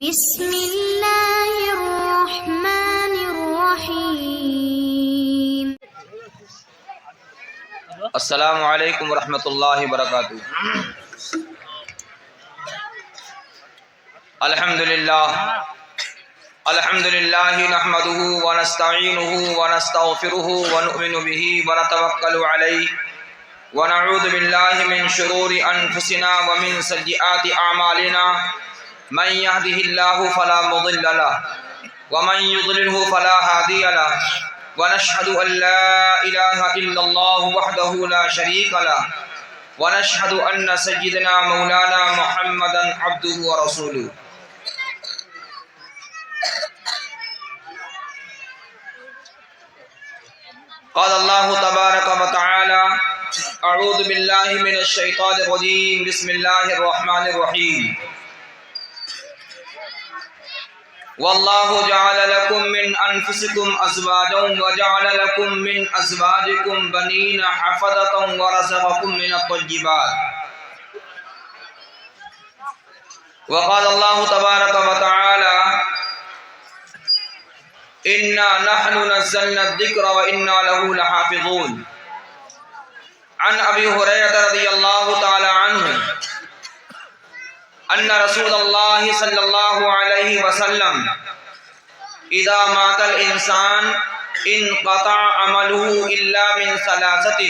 بسم اللہ الرحمن الرحیم۔ السلام علیکم ورحمۃ اللہ وبرکاتہ۔ الحمدللہ نحمده ونستعینه ونستغفره ونؤمن به ونتوکل علیہ ونعوذ باللہ من شرور انفسنا ومن سیئات اعمالنا من يهده الله فلا مضل له ومن يضلله فلا هادي له ونشهد أن لا إله إلا الله وحده لا شريك له ونشهد أن سيدنا مولانا محمدا عبده ورسوله۔ قال الله تبارك وتعالى أعوذ بالله من الشيطان الرجيم بسم الله الرحمن الرحيم۔ واللہ جعل لکم من انفسکم ازواجا وجعل لکم من ازواجکم بنین حفظة ورزقکم من الطیبات۔ وقال اللہ تبارک وتعالی انا نحن نزلنا الذکر وانا له لحافظون۔ عن ابی ہریرہ رضی اللہ تعالی عنہ ان رسول اللہ صلی اللہ علیہ وسلم اذا مات الانسان انقطع عمله الا من ثلاثة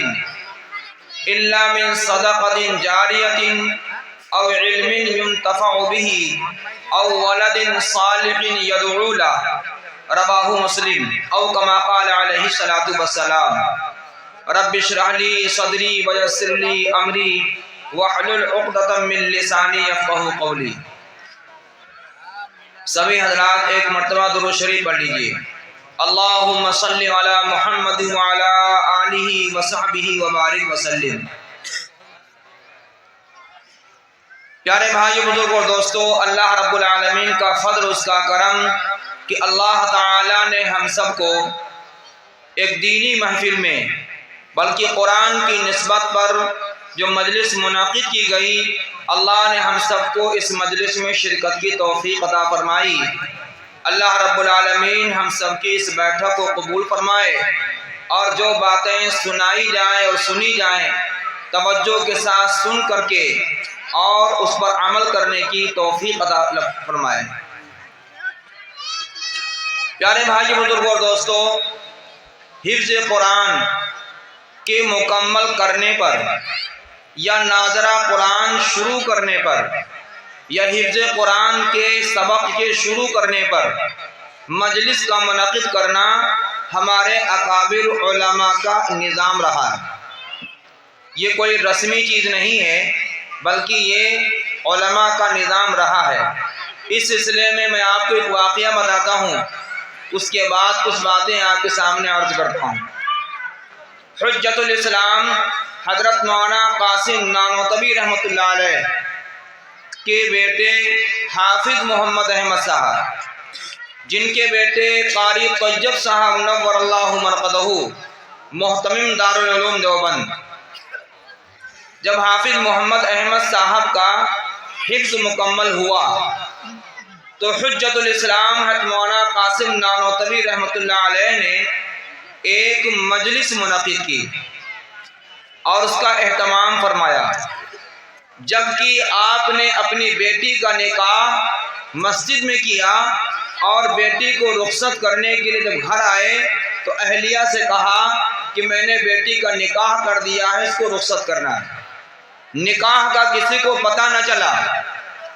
الا من صدقة جاریة او علم ينتفع به او ولد صالح يدعو له، رواہ مسلم، او کما قال علیہ الصلوۃ والسلام۔ رب اشرح لي صدری ويسر لي امری وَاحْلُلْ عُقْدَةً مِّن لِّسَانِي يَفْقَهُوا قَوْلِي۔ سبھی حضرات ایک مرتبہ درود شریف پڑھ لیجئے۔ اللہم صلی علی محمد وعلی آلہ وصحبہ وبارک وسلم۔ پیارے بھائیو، بزرگوں اور دوستو، اللہ رب العالمین کا فضل، اس کا کرم کہ اللہ تعالی نے ہم سب کو ایک دینی محفل میں، بلکہ قرآن کی نسبت پر جو مجلس منعقد کی گئی، اللہ نے ہم سب کو اس مجلس میں شرکت کی توفیق عطا فرمائی۔ اللہ رب العالمین ہم سب کی اس بیٹھک کو قبول فرمائے، اور جو باتیں سنائی جائیں اور سنی جائیں توجہ کے ساتھ سن کر کے اور اس پر عمل کرنے کی توفیق عطا فرمائے۔ پیارے بھائی، بزرگوں اور دوستو، حفظ قرآن کے مکمل کرنے پر یا ناظرہ قرآن شروع کرنے پر یا حفظ قرآن کے سبق کے شروع کرنے پر مجلس کا منعقد کرنا ہمارے اکابر علماء کا نظام رہا ہے۔ یہ کوئی رسمی چیز نہیں ہے، بلکہ یہ علماء کا نظام رہا ہے۔ اس سلسلے میں آپ کو ایک واقعہ بتاتا ہوں، اس کے بعد کچھ باتیں آپ کے سامنے عرض کرتا ہوں۔ حجت الاسلام حضرت مولانا قاسم نانوتوی رحمۃ اللہ علیہ کے بیٹے حافظ محمد احمد صاحب، جن کے بیٹے قاری طیب صاحب نور اللہ مرقدہ، محتمم دارالعلوم دیوبند، جب حافظ محمد احمد صاحب کا حفظ مکمل ہوا تو حجت الاسلام حضرت مولانا قاسم نانوتوی رحمۃ اللہ علیہ نے ایک مجلس منعقد کی اور اس کا اہتمام فرمایا۔ جبکہ آپ نے اپنی بیٹی کا نکاح مسجد میں کیا اور بیٹی کو رخصت کرنے کے لیے جب گھر آئے تو اہلیہ سے کہا کہ میں نے بیٹی کا نکاح کر دیا ہے، اس کو رخصت کرنا ہے۔ نکاح کا کسی کو پتہ نہ چلا،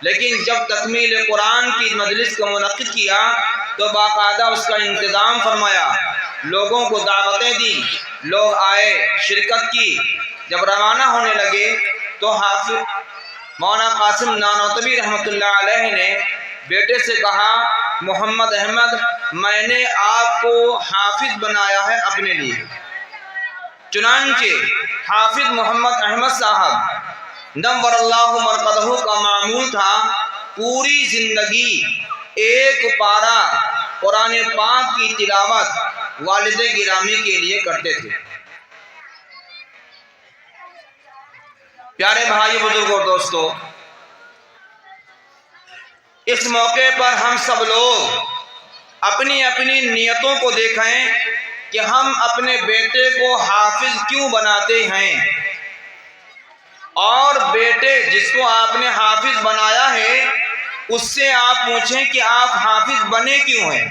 لیکن جب تکمیل قرآن کی مجلس کو منعقد کیا تو باقاعدہ اس کا انتظام فرمایا، لوگوں کو دعوتیں دی، لوگ آئے، شرکت کی۔ جب روانہ ہونے لگے تو حافظ مولانا قاسم نانوتوی رحمۃ اللہ علیہ نے بیٹے سے کہا، محمد احمد، میں نے آپ کو حافظ بنایا ہے اپنے لیے۔ چنانچہ حافظ محمد احمد صاحب نور اللہ مرقدہ کا معمول تھا پوری زندگی ایک پارہ قرآن پاک کی تلاوت والد گرامی کے لیے کرتے تھے۔ پیارے بھائی، بزرگوں اور دوستو، اس موقع پر ہم سب لوگ اپنی اپنی نیتوں کو دیکھیں کہ ہم اپنے بیٹے کو حافظ کیوں بناتے ہیں، اور بیٹے جس کو آپ نے حافظ بنایا ہے اس سے آپ پوچھیں کہ آپ حافظ بنے کیوں ہیں۔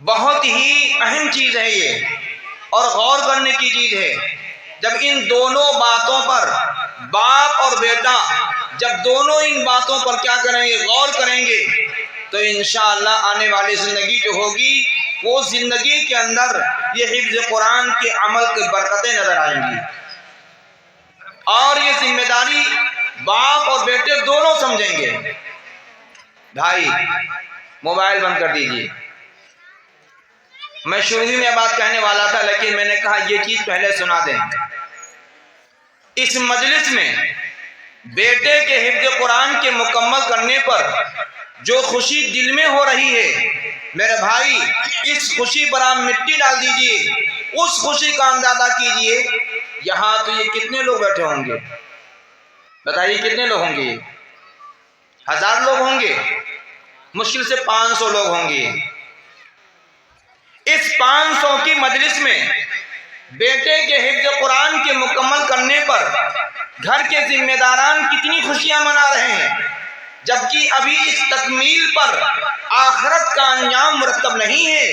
بہت ہی اہم چیز ہے یہ اور غور کرنے کی چیز ہے۔ جب ان دونوں باتوں پر باپ اور بیٹا جب دونوں ان باتوں پر کیا کریں گے، غور کریں گے، تو انشاءاللہ آنے والی زندگی جو ہوگی وہ زندگی کے اندر یہ حفظ قرآن کے عمل کی برکتیں نظر آئیں گی، اور یہ ذمہ داری باپ اور بیٹے دونوں سمجھیں گے۔ بھائی موبائل بند کر دیجیے۔ میں شروع ہی میں بات کہنے والا تھا لیکن میں نے کہا یہ چیز پہلے سنا دیں۔ اس مجلس میں بیٹے کے حفظ قرآن کے مکمل کرنے پر جو خوشی دل میں ہو رہی ہے، میرے بھائی اس خوشی پر آپ مٹی ڈال دیجئے، اس خوشی کا اندازہ کیجئے۔ یہاں تو یہ کتنے لوگ بیٹھے ہوں گے، بتائیے کتنے لوگ ہوں گے؟ 1000 لوگ ہوں گے، مشکل سے 500 لوگ ہوں گے۔ اس 500 کی مجلس میں بیٹے کے حفظ قرآن کے مکمل کرنے پر گھر کے ذمہ داران کتنی خوشیاں منا رہے ہیں، جبکہ ابھی اس تکمیل پر آخرت کا انجام مرتب نہیں ہے۔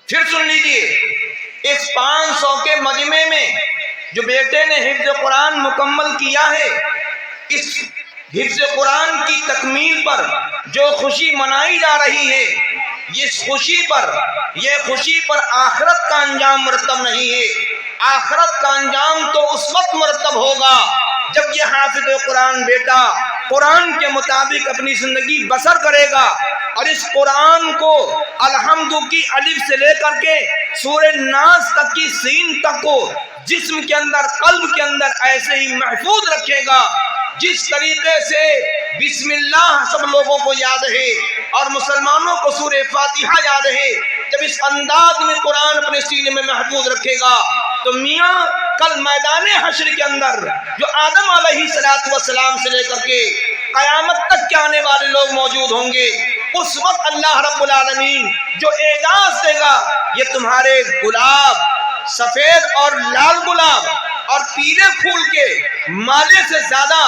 پھر سن لیجئے، اس 500 کے مجمع میں جو بیٹے نے حفظ قرآن مکمل کیا ہے، اس حفظ قرآن کی تکمیل پر جو خوشی منائی جا رہی ہے، یہ خوشی پر آخرت کا انجام مرتب نہیں ہے۔ آخرت کا انجام تو اس وقت مرتب ہوگا جب یہ حافظ قرآن بیٹا قرآن کے مطابق اپنی زندگی بسر کرے گا، اور اس قرآن کو الحمد کی الف سے لے کر کے سورہ ناس تک کی سین تک کو جسم کے اندر، قلب کے اندر ایسے ہی محفوظ رکھے گا جس طریقے سے بسم اللہ سب لوگوں کو یاد ہے اور مسلمانوں کو سورہ فاتحہ یاد ہے۔ جب اس انداز میں قرآن اپنے سینے میں محفوظ رکھے گا تو میاں کل میدان حشر کے اندر جو آدم علیہ السلام سے لے کر کے قیامت تک کے آنے والے لوگ موجود ہوں گے، اس وقت اللہ رب العالمین جو اعزاز دے گا، یہ تمہارے گلاب، سفید اور لال گلاب اور پیلے پھول کے مالے سے زیادہ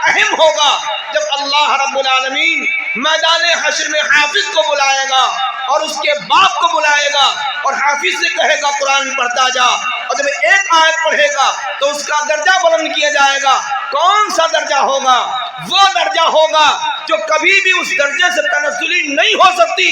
اہم ہوگا جب اللہ رب العالمین میدان حشر میں حافظ کو بلائے گا اور اس کے باپ کو بلائے گا اور حافظ سے کہے گا قرآن پڑھتا جا، اور جب ایک آیت پڑھے گا تو اس کا درجہ بلند کیا جائے گا۔ کون سا درجہ ہوگا؟ وہ درجہ ہوگا جو کبھی بھی اس درجے سے تنزلی نہیں ہو سکتی،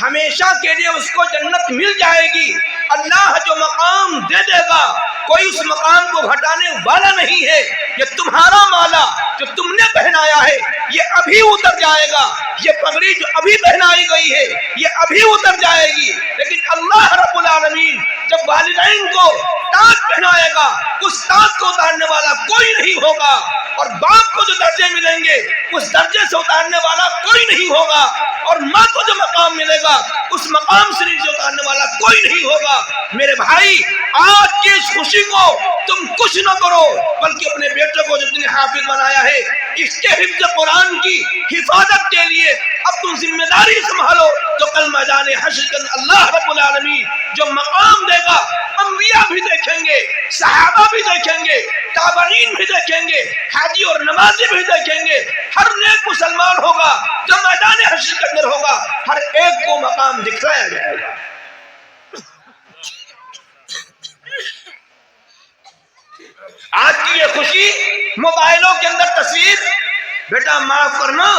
ہمیشہ کے لیے اس کو جنت مل جائے گی۔ اللہ جو مقام دے دے گا کوئی اس مقام کو گھٹانے والا نہیں ہے۔ یہ تمہارا مالا جو تم نے پہنایا ہے یہ ابھی اتر جائے گا، یہ پگڑی جو ابھی پہنائی گئی ہے یہ ابھی اتر جائے گی، لیکن اللہ رب العالمین جب والدین کو تاج پہنائے گا اس تاج کو اتارنے والا کوئی نہیں ہوگا، اور باپ کو جو درجے ملیں گے اس درجے سے اتارنے والا کوئی نہیں ہوگا، اور ماں کو جو مقام ملے گا اس مقام سے نیچے اتارنے والا کوئی نہیں ہوگا۔ میرے بھائی آج کی اس خوشی کو تم کچھ نہ کرو، بلکہ اپنے بیٹے کو جو تم نے حافظ بنایا ہے اس کے حفظ قرآن کی حفاظت کے لیے اب تم ذمہ داری سنبھالو، تو کل میدان حشر کے اندر اللہ رب العالمین جو مقام دے گا، انبیاء بھی دیکھیں گے، صحابہ بھی دیکھیں گے، تابعین بھی دیکھیں گے، حاجی اور نمازی بھی دیکھیں گے، ہر نیک مسلمان ہوگا جو میدان حشر کے اندر ہوگا، ہر ایک کو مقام دکھلایا جائے گا۔ آج کی یہ خوشی موبائلوں کے اندر تصویر، بیٹا معاف کرنا،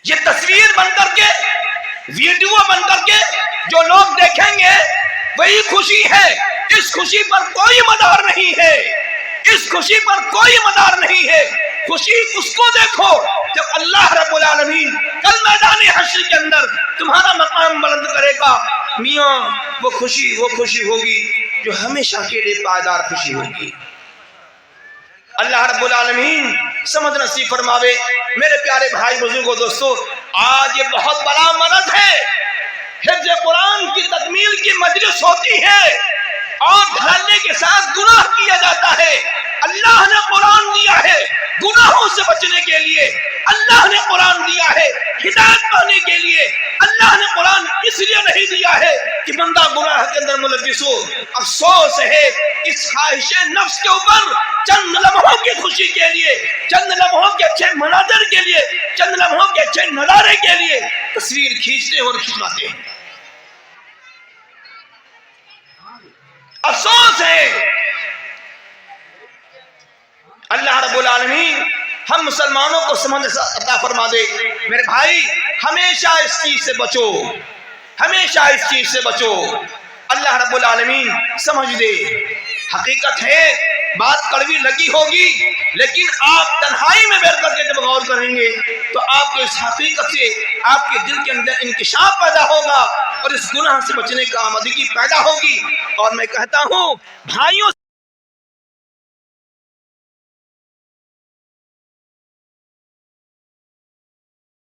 یہ تصویر بن کر کے، ویڈیو بن کر کے جو لوگ دیکھیں گے وہی خوشی ہے۔ اس خوشی پر کوئی مدار نہیں ہے، اس خوشی پر کوئی مدار نہیں ہے۔ خوشی اس کو دیکھو جب اللہ رب العالمین کل میدان حشر کے اندر تمہارا مقام بلند کرے گا۔ میاں وہ خوشی ہوگی جو ہمیشہ کے لیے پائیدار خوشی ہوگی۔ اللہ رب العالمین سمجھ نصیب فرماوے۔ میرے پیارے بھائی بزرگوں دوستو، آج یہ بہت بڑا مرض ہے، حفظ قرآن کی تکمیل کی مجلس ہوتی ہے اور دھڑلے کے ساتھ گناہ کیا جاتا ہے، اللہ نے قرآن دیا ہے گناہوں سے بچنے کے لیے، اللہ نے قرآن دیا ہے ہدایت پانے کے لیے، اللہ نے قرآن اس لیے نہیں دیا ہے کہ بندہ گناہ کے اندر ملوث ہو۔ افسوس ہے اس خواہش نفس کے اوپر چند لمحوں کی خوشی کے لیے، چند لمحوں کے اچھے مناظر کے لیے، چند لمحوں کے اچھے نظارے کے لیے تصویر کھینچتے اور کھنچواتے ہیں۔ افسوس ہے۔ اللہ رب العالمین ہم مسلمانوں کو سمجھ عطا فرما دے۔ میرے بھائی ہمیشہ اس چیز سے بچو، ہمیشہ اس چیز سے بچو، اللہ رب العالمین سمجھ دے۔ حقیقت ہے بات کڑوی لگی ہوگی، لیکن آپ تنہائی میں بیٹھ کر کے جب غور کریں گے تو آپ کو اس حقیقت سے آپ کے دل کے اندر انکشاف پیدا ہوگا اور اس گناہ سے بچنے کا آمادگی پیدا ہوگی۔ اور میں کہتا ہوں بھائیوں